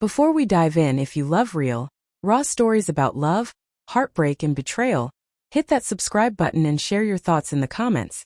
Before we dive in, if you love real, raw stories about love, heartbreak, and betrayal, hit that subscribe button and share your thoughts in the comments.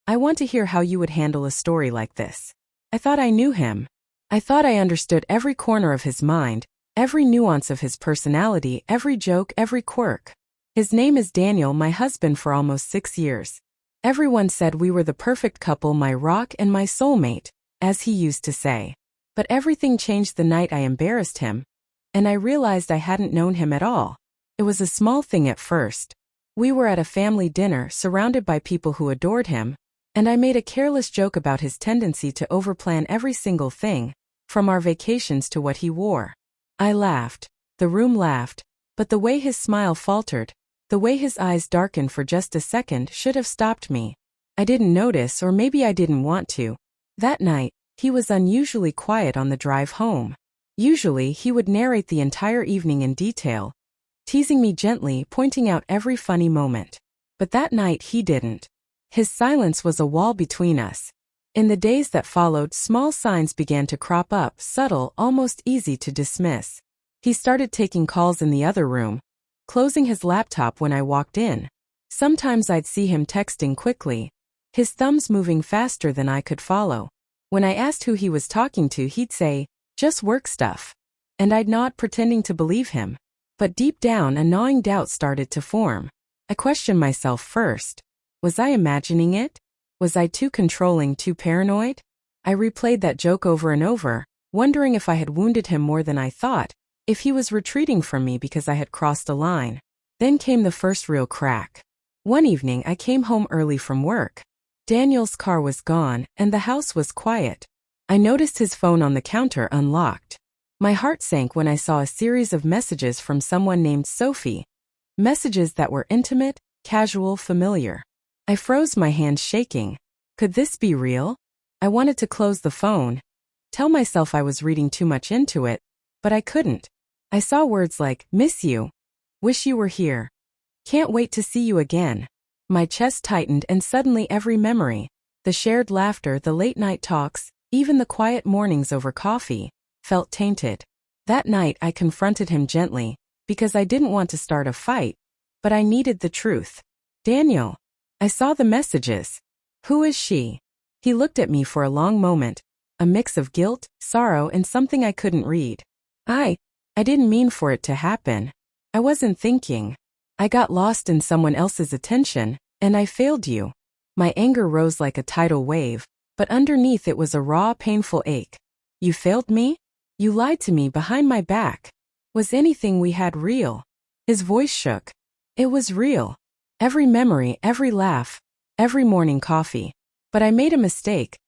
I want to hear how you would handle a story like this. I thought I knew him. I thought I understood every corner of his mind, every nuance of his personality, every joke, every quirk. His name is Daniel, my husband for almost 6 years. Everyone said we were the perfect couple, my rock and my soulmate, as he used to say. But everything changed the night I embarrassed him, and I realized I hadn't known him at all. It was a small thing at first. We were at a family dinner surrounded by people who adored him, and I made a careless joke about his tendency to overplan every single thing, from our vacations to what he wore. I laughed. The room laughed, but the way his smile faltered, the way his eyes darkened for just a second should have stopped me. I didn't notice, or maybe I didn't want to. That night, he was unusually quiet on the drive home. Usually, he would narrate the entire evening in detail, teasing me gently, pointing out every funny moment. But that night he didn't. His silence was a wall between us. In the days that followed, small signs began to crop up, subtle, almost easy to dismiss. He started taking calls in the other room, closing his laptop when I walked in. Sometimes I'd see him texting quickly, his thumbs moving faster than I could follow. When I asked who he was talking to, he'd say, "Just work stuff." And I'd nod, pretending to believe him. But deep down, a gnawing doubt started to form. I questioned myself first. Was I imagining it? Was I too controlling, too paranoid? I replayed that joke over and over, wondering if I had wounded him more than I thought, if he was retreating from me because I had crossed a line. Then came the first real crack. One evening I came home early from work. Daniel's car was gone, and the house was quiet. I noticed his phone on the counter unlocked. My heart sank when I saw a series of messages from someone named Sophie. Messages that were intimate, casual, familiar. I froze, my hands shaking. Could this be real? I wanted to close the phone, tell myself I was reading too much into it, but I couldn't. I saw words like, "miss you," "wish you were here," "can't wait to see you again." My chest tightened, and suddenly every memory, the shared laughter, the late-night talks, even the quiet mornings over coffee, felt tainted. That night I confronted him gently, because I didn't want to start a fight, but I needed the truth. "Daniel, I saw the messages. Who is she?" He looked at me for a long moment, a mix of guilt, sorrow, and something I couldn't read. I didn't mean for it to happen. I wasn't thinking. I got lost in someone else's attention, and I failed you. My anger rose like a tidal wave, but underneath it was a raw, painful ache. You failed me? You lied to me behind my back. Was anything we had real? His voice shook. It was real. Every memory, every laugh, every morning coffee. But I made a mistake.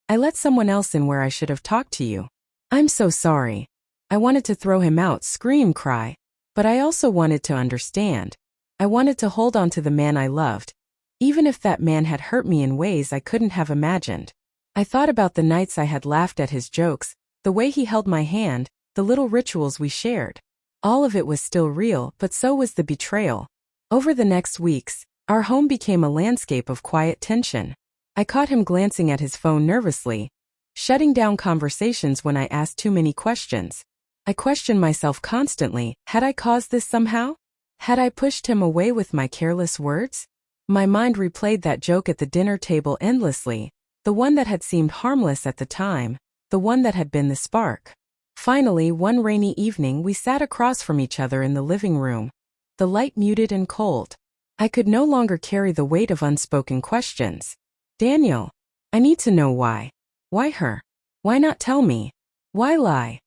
I let someone else in where I should have talked to you. I'm so sorry. I wanted to throw him out, scream, cry. But I also wanted to understand. I wanted to hold on to the man I loved, even if that man had hurt me in ways I couldn't have imagined. I thought about the nights I had laughed at his jokes, the way he held my hand, the little rituals we shared. All of it was still real, but so was the betrayal. Over the next weeks, our home became a landscape of quiet tension. I caught him glancing at his phone nervously, shutting down conversations when I asked too many questions. I questioned myself constantly. Had I caused this somehow? Had I pushed him away with my careless words? My mind replayed that joke at the dinner table endlessly, the one that had seemed harmless at the time, the one that had been the spark. Finally, one rainy evening, we sat across from each other in the living room, the light muted and cold. I could no longer carry the weight of unspoken questions. "Daniel, I need to know why. Why her? Why not tell me? Why lie?"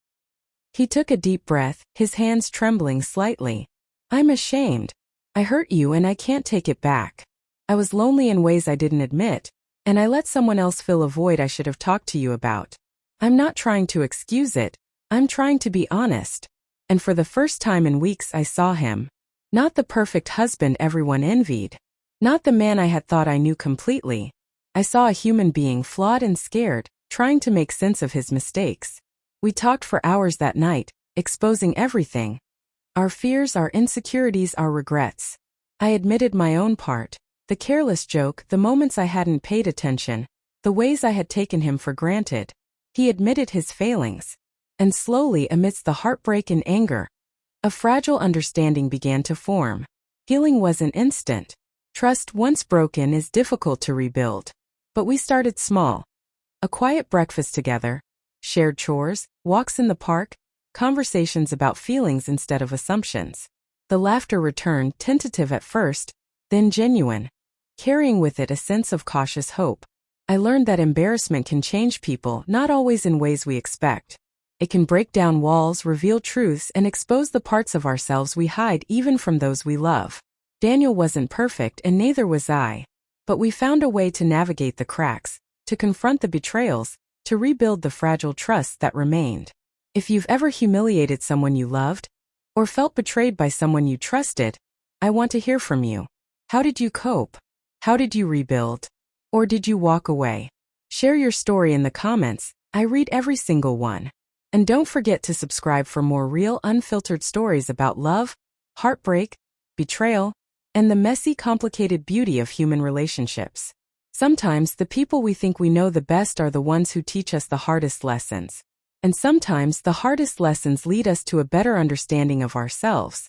He took a deep breath, his hands trembling slightly. "I'm ashamed. I hurt you and I can't take it back. I was lonely in ways I didn't admit, and I let someone else fill a void I should have talked to you about. I'm not trying to excuse it. I'm trying to be honest." And for the first time in weeks I saw him. Not the perfect husband everyone envied. Not the man I had thought I knew completely. I saw a human being, flawed and scared, trying to make sense of his mistakes. We talked for hours that night, exposing everything. Our fears, our insecurities, our regrets. I admitted my own part, the careless joke, the moments I hadn't paid attention, the ways I had taken him for granted. He admitted his failings. And slowly, amidst the heartbreak and anger, a fragile understanding began to form. Healing wasn't instant. Trust once broken is difficult to rebuild. But we started small. A quiet breakfast together, shared chores, walks in the park, conversations about feelings instead of assumptions. The laughter returned, tentative at first, then genuine, carrying with it a sense of cautious hope. I learned that embarrassment can change people, not always in ways we expect. It can break down walls, reveal truths, and expose the parts of ourselves we hide even from those we love. Daniel wasn't perfect, and neither was I. But we found a way to navigate the cracks, to confront the betrayals, to rebuild the fragile trust that remained. If you've ever humiliated someone you loved, or felt betrayed by someone you trusted, I want to hear from you. How did you cope? How did you rebuild? Or did you walk away? Share your story in the comments. I read every single one. And don't forget to subscribe for more real, unfiltered stories about love, heartbreak, betrayal, and the messy, complicated beauty of human relationships. Sometimes the people we think we know the best are the ones who teach us the hardest lessons. And sometimes the hardest lessons lead us to a better understanding of ourselves.